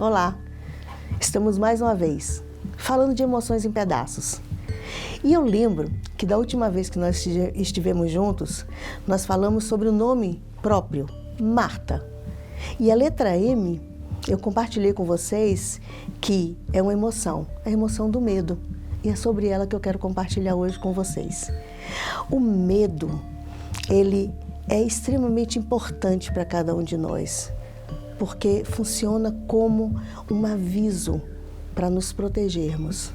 Olá, estamos mais uma vez falando de emoções em pedaços. E eu lembro que da última vez que nós estivemos juntos, nós falamos sobre o nome próprio, Marta. E a letra M, eu compartilhei com vocês que é uma emoção, a emoção do medo. E é sobre ela que eu quero compartilhar hoje com vocês. O medo, ele é extremamente importante para cada um de nós, porque funciona como um aviso para nos protegermos.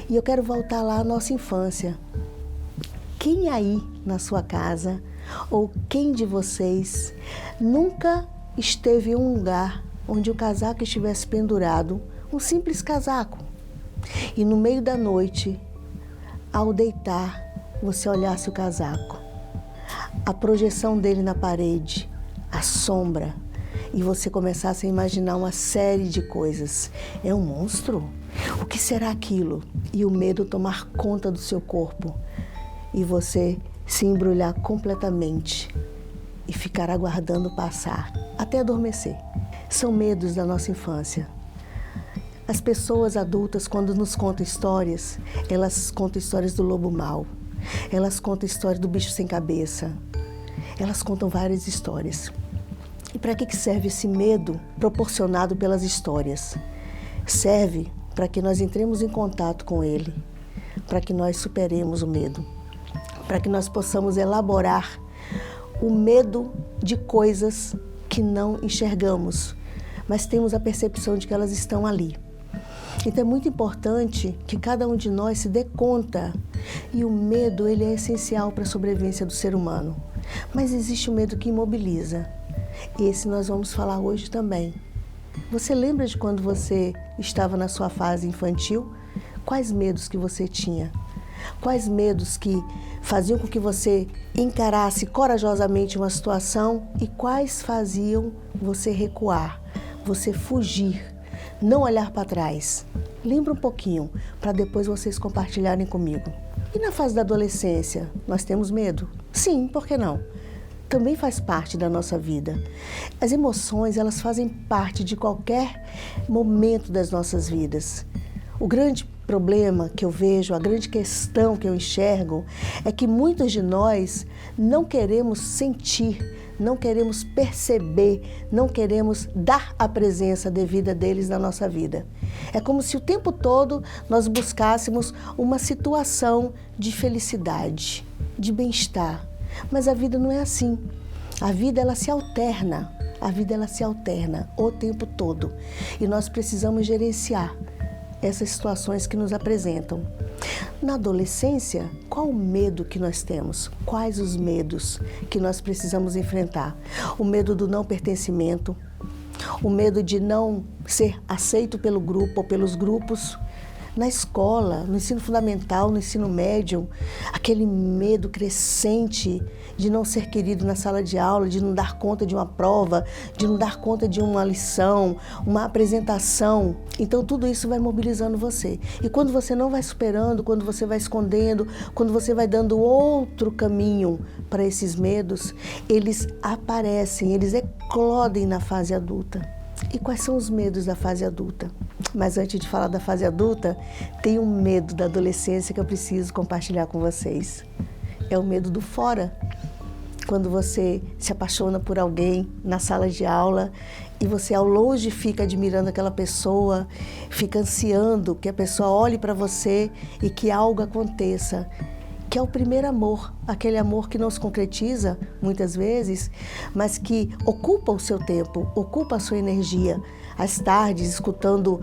E eu quero voltar lá à nossa infância. Quem aí na sua casa, ou quem de vocês, nunca esteve em um lugar onde o casaco estivesse pendurado, um simples casaco, e no meio da noite, ao deitar, você olhasse o casaco, a projeção dele na parede, a sombra, e você começasse a imaginar uma série de coisas. É um monstro? O que será aquilo? E o medo tomar conta do seu corpo e você se embrulhar completamente e ficar aguardando passar até adormecer. São medos da nossa infância. As pessoas adultas, quando nos contam histórias, elas contam histórias do lobo mau, elas contam histórias do bicho sem cabeça, elas contam várias histórias. E para que serve esse medo proporcionado pelas histórias? Serve para que nós entremos em contato com ele, para que nós superemos o medo, para que nós possamos elaborar o medo de coisas que não enxergamos, mas temos a percepção de que elas estão ali. Então é muito importante que cada um de nós se dê conta, e o medo ele é essencial para a sobrevivência do ser humano, mas existe o medo que imobiliza. Esse nós vamos falar hoje também. Você lembra de quando você estava na sua fase infantil? Quais medos que você tinha? Quais medos que faziam com que você encarasse corajosamente uma situação e quais faziam você recuar, você fugir, não olhar para trás? Lembra um pouquinho para depois vocês compartilharem comigo. E na fase da adolescência, nós temos medo? Sim, por que não? Também faz parte da nossa vida. As emoções, elas fazem parte de qualquer momento das nossas vidas. O grande problema que eu vejo, a grande questão que eu enxergo, é que muitos de nós não queremos sentir, não queremos perceber, não queremos dar a presença devida deles na nossa vida. É como se o tempo todo nós buscássemos uma situação de felicidade, de bem-estar. Mas a vida não é assim. A vida ela se alterna. A vida ela se alterna o tempo todo. E nós precisamos gerenciar essas situações que nos apresentam. Na adolescência, qual o medo que nós temos? Quais os medos que nós precisamos enfrentar? O medo do não pertencimento, o medo de não ser aceito pelo grupo ou pelos grupos. Na escola, no ensino fundamental, no ensino médio, aquele medo crescente de não ser querido na sala de aula, de não dar conta de uma prova, de não dar conta de uma lição, uma apresentação. Então tudo isso vai mobilizando você. E quando você não vai superando, quando você vai escondendo, quando você vai dando outro caminho para esses medos, eles aparecem, eles eclodem na fase adulta. E quais são os medos da fase adulta? Mas antes de falar da fase adulta, tem um medo da adolescência que eu preciso compartilhar com vocês. É o medo do fora. Quando você se apaixona por alguém na sala de aula e você ao longe fica admirando aquela pessoa, fica ansiando que a pessoa olhe para você e que algo aconteça, que é o primeiro amor, aquele amor que não se concretiza muitas vezes, mas que ocupa o seu tempo, ocupa a sua energia. Às tardes, escutando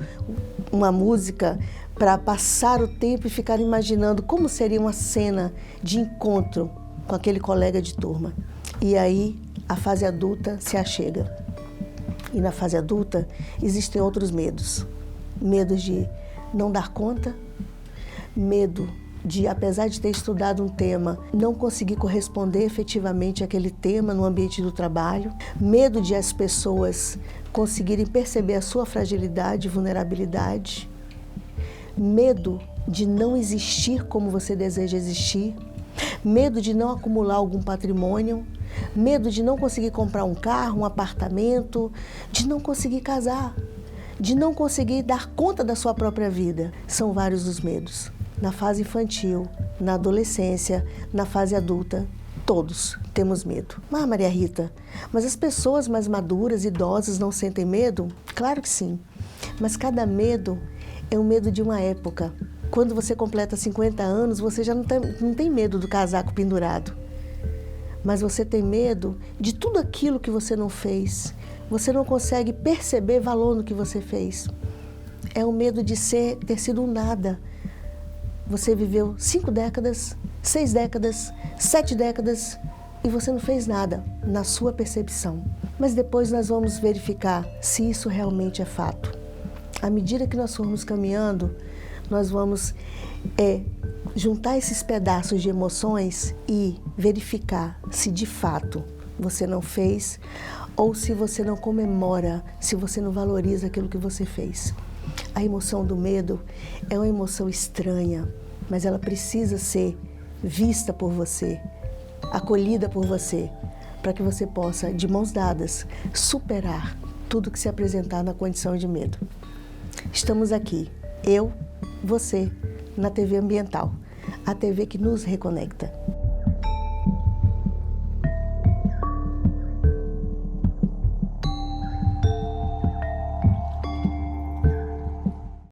uma música para passar o tempo e ficar imaginando como seria uma cena de encontro com aquele colega de turma. E aí a fase adulta se achega. E na fase adulta existem outros medos. Medo de não dar conta, medo de, apesar de ter estudado um tema, não conseguir corresponder efetivamente àquele tema no ambiente do trabalho, medo de as pessoas conseguirem perceber a sua fragilidade e vulnerabilidade, medo de não existir como você deseja existir, medo de não acumular algum patrimônio, medo de não conseguir comprar um carro, um apartamento, de não conseguir casar, de não conseguir dar conta da sua própria vida. São vários os medos. Na fase infantil, na adolescência, na fase adulta, todos temos medo. Ah, Maria Rita, mas as pessoas mais maduras, idosas, não sentem medo? Claro que sim, mas cada medo é um medo de uma época. Quando você completa 50 anos, você já não tem medo do casaco pendurado. Mas você tem medo de tudo aquilo que você não fez. Você não consegue perceber valor no que você fez. É o medo de ter sido um nada. Você viveu 5 décadas, 6 décadas, 7 décadas e você não fez nada na sua percepção. Mas depois nós vamos verificar se isso realmente é fato. À medida que nós formos caminhando, nós vamos juntar esses pedaços de emoções e verificar se de fato você não fez ou se você não comemora, se você não valoriza aquilo que você fez. A emoção do medo é uma emoção estranha, mas ela precisa ser vista por você, acolhida por você, para que você possa, de mãos dadas, superar tudo que se apresentar na condição de medo. Estamos aqui, eu, você, na TV Ambiental, a TV que nos reconecta.